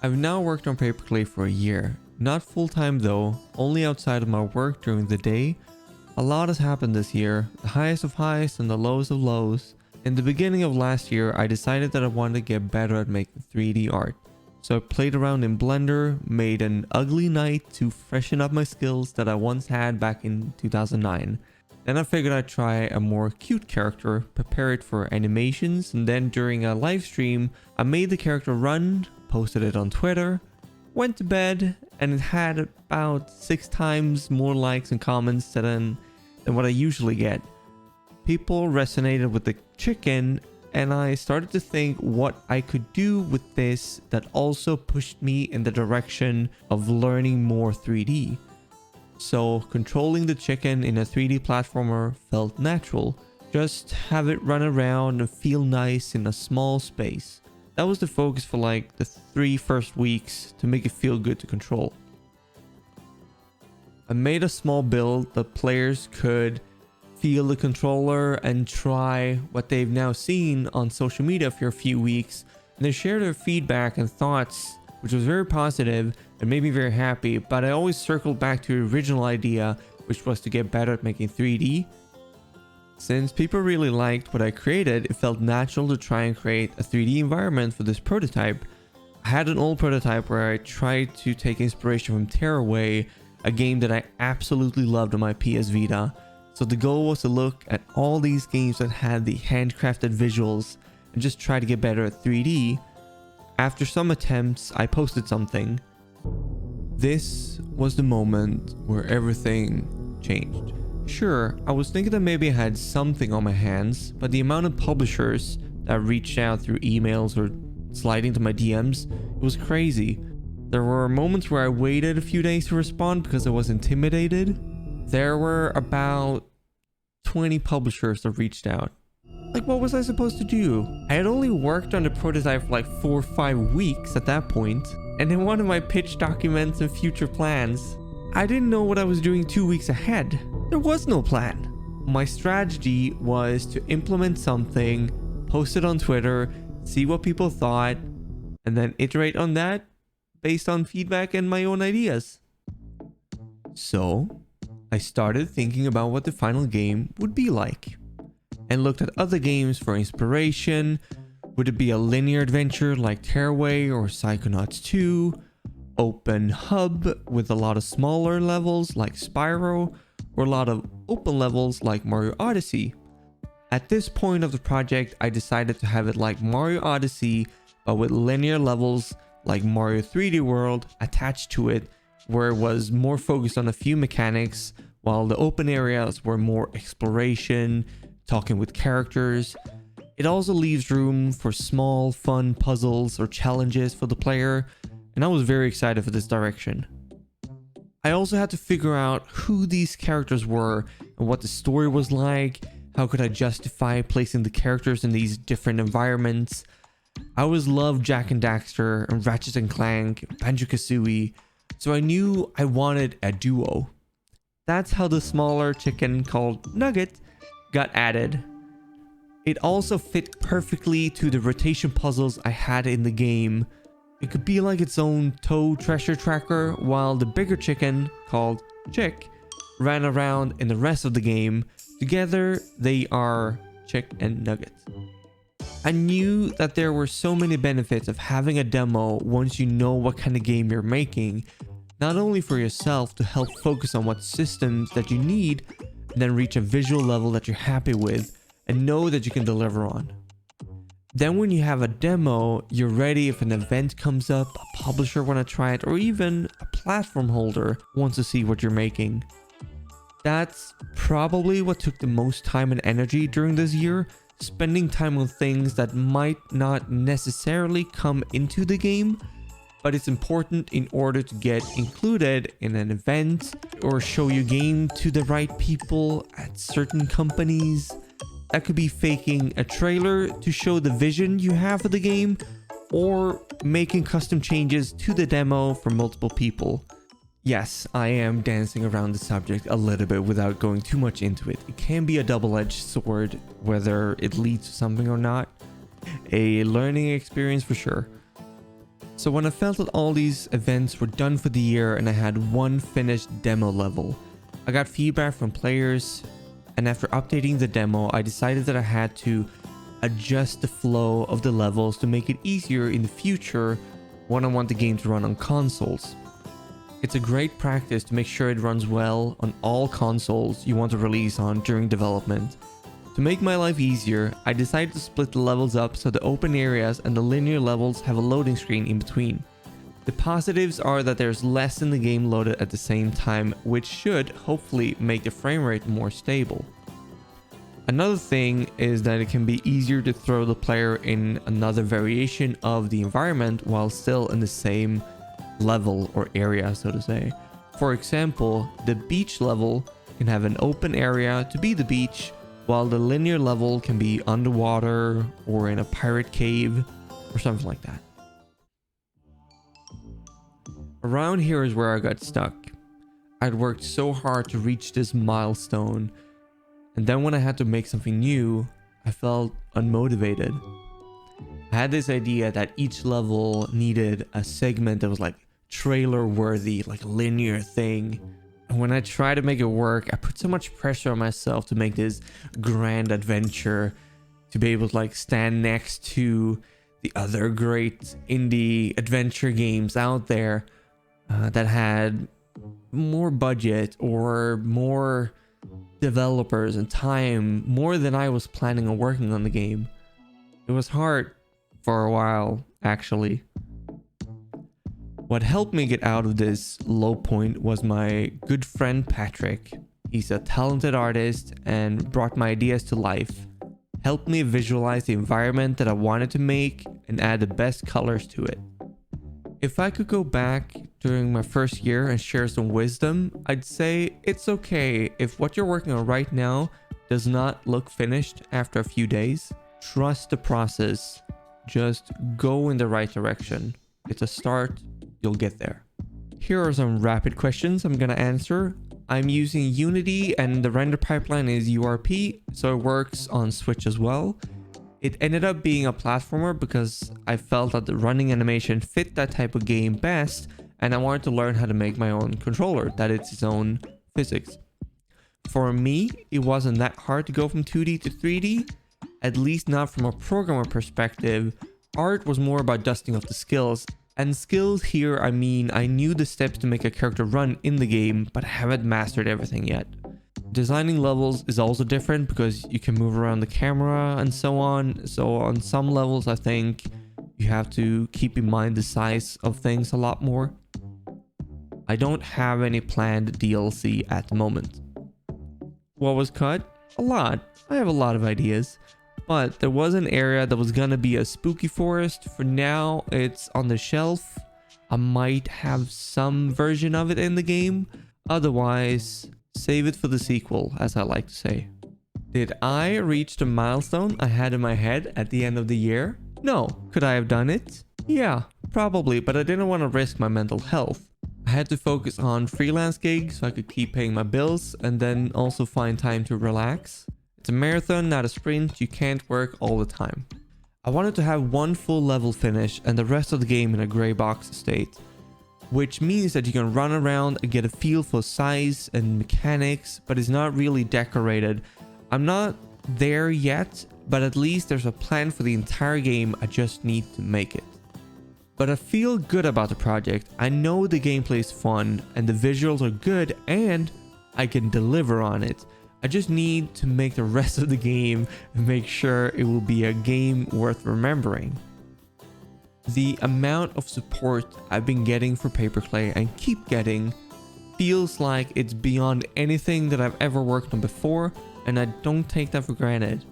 I've now worked on Paperclay for a year. Not full-time though, only outside of my work during the day. A lot has happened this year, the highest of highs and the lowest of lows. In the beginning of last year, I decided that I wanted to get better at making 3D art. So I played around in Blender, made an ugly knight to freshen up my skills that I once had back in 2009. Then I figured I'd try a more cute character, prepare it for animations, and then during a live stream, I made the character run, posted it on Twitter, went to bed, and it had about 6 times more likes and comments than what I usually get. People resonated with the chicken, and I started to think what I could do with this that also pushed me in the direction of learning more 3D. So controlling the chicken in a 3D platformer felt natural. Just have it run around and feel nice in a small space. That was the focus for like the 3 first weeks to make it feel good to control. I made a small build that players could feel the controller and try what they've now seen on social media for a few weeks, and they share their feedback and thoughts, which was very positive and made me very happy. But I always circled back to the original idea, which was to get better at making 3D. Since people really liked what I created, it felt natural to try and create a 3D environment for this prototype. I had an old prototype where I tried to take inspiration from Tearaway, a game that I absolutely loved on my PS Vita. So the goal was to look at all these games that had the handcrafted visuals and just try to get better at 3D. After some attempts, I posted something. This was the moment where everything changed. Sure, I was thinking that maybe I had something on my hands, but the amount of publishers that reached out through emails or sliding to my DMs, it was crazy. There were moments where I waited a few days to respond because I was intimidated. There were about 20 publishers that reached out. Like, what was I supposed to do? I had only worked on the prototype for like 4 or 5 weeks at that point, and they wanted my pitch documents and future plans. I didn't know what I was doing 2 weeks ahead. There was no plan. My strategy was to implement something, post it on Twitter, see what people thought, and then iterate on that based on feedback and my own ideas. So I started thinking about what the final game would be like, and looked at other games for inspiration. Would it be a linear adventure like Tearaway or Psychonauts 2? Open hub with a lot of smaller levels like Spyro, or a lot of open levels like Mario Odyssey? At this point of the project, I decided to have it like Mario Odyssey, but with linear levels like Mario 3D World attached to it, where it was more focused on a few mechanics, while the open areas were more exploration, talking with characters. It also leaves room for small, fun puzzles or challenges for the player, and I was very excited for this direction. I also had to figure out who these characters were and what the story was like. How could I justify placing the characters in these different environments? I always loved Jak and Daxter and Ratchet and Clank, Banjo-Kazooie, so I knew I wanted a duo. That's how the smaller chicken called Nugget got added. It also fit perfectly to the rotation puzzles I had in the game. It could be like its own toe treasure tracker, while the bigger chicken, called Chick, ran around in the rest of the game. Together, they are Chick and Nugget. I knew that there were so many benefits of having a demo once you know what kind of game you're making, not only for yourself to help focus on what systems that you need, and then reach a visual level that you're happy with and know that you can deliver on. Then when you have a demo, you're ready if an event comes up, a publisher want to try it, or even a platform holder wants to see what you're making. That's probably what took the most time and energy during this year, spending time on things that might not necessarily come into the game, but it's important in order to get included in an event or show your game to the right people at certain companies. That could be faking a trailer to show the vision you have for the game, or making custom changes to the demo for multiple people. Yes, I am dancing around the subject a little bit without going too much into it. It can be a double-edged sword, whether it leads to something or not. A learning experience for sure. So when I felt that all these events were done for the year and I had one finished demo level, I got feedback from players, and after updating the demo, I decided that I had to adjust the flow of the levels to make it easier in the future when I want the game to run on consoles. It's a great practice to make sure it runs well on all consoles you want to release on during development. To make my life easier, I decided to split the levels up so the open areas and the linear levels have a loading screen in between. The positives are that there's less in the game loaded at the same time, which should hopefully make the frame rate more stable. Another thing is that it can be easier to throw the player in another variation of the environment while still in the same level or area, so to say. For example, the beach level can have an open area to be the beach, while the linear level can be underwater or in a pirate cave or something like that. Around here is where I got stuck. I'd worked so hard to reach this milestone, and then when I had to make something new, I felt unmotivated. I had this idea that each level needed a segment that was like trailer worthy, like a linear thing. And when I tried to make it work, I put so much pressure on myself to make this grand adventure, to be able to like stand next to the other great indie adventure games out there that had more budget or more developers and time, more than I was planning on working on the game. It was hard for a while, actually. What helped me get out of this low point was my good friend Patrick. He's a talented artist and brought my ideas to life, helped me visualize the environment that I wanted to make and add the best colors to it. If I could go back during my first year and share some wisdom, I'd say it's okay if what you're working on right now does not look finished after a few days. Trust the process. Just go in the right direction. It's a start. You'll get there. Here are some rapid questions I'm gonna answer. I'm using Unity and the render pipeline is URP, so it works on Switch as well. It ended up being a platformer because I felt that the running animation fit that type of game best, and I wanted to learn how to make my own controller that it's its own physics. For me, it wasn't that hard to go from 2D to 3D, at least not from a programmer perspective. Art was more about dusting off the skills. And skills here, I mean, I knew the steps to make a character run in the game, but I haven't mastered everything yet. Designing levels is also different because you can move around the camera and so on. So on some levels, I think you have to keep in mind the size of things a lot more. I don't have any planned DLC at the moment. What was cut? A lot. I have a lot of ideas. But there was an area that was gonna be a spooky forest. For now, it's on the shelf. I might have some version of it in the game. Otherwise, save it for the sequel, as I like to say. Did I reach the milestone I had in my head at the end of the year? No. Could I have done it? Yeah, probably, but I didn't want to risk my mental health. I had to focus on freelance gigs so I could keep paying my bills and then also find time to relax. It's a marathon, not a sprint. You can't work all the time. I wanted to have one full level finish and the rest of the game in a gray box state, which means that you can run around and get a feel for size and mechanics, but it's not really decorated. I'm not there yet, but at least there's a plan for the entire game. I just need to make it. But I feel good about the project. I know the gameplay is fun and the visuals are good and I can deliver on it. I just need to make the rest of the game and make sure it will be a game worth remembering. The amount of support I've been getting for Paperclay and keep getting feels like it's beyond anything that I've ever worked on before, and I don't take that for granted.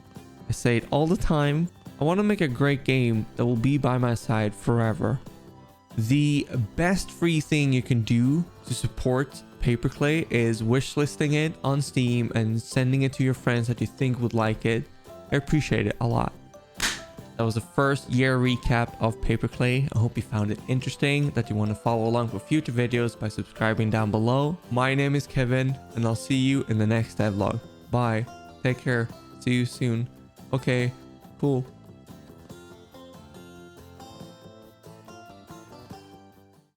I say it all the time. I want to make a great game that will be by my side forever. The best free thing you can do to support Paperclay is wishlisting it on Steam and sending it to your friends that you think would like it. I appreciate it a lot. That was the first year recap of Paperclay. I hope you found it interesting, that you want to follow along for future videos by subscribing down below. My name is Kevin, and I'll see you in the next devlog. Bye. Take care. See you soon. Okay, cool.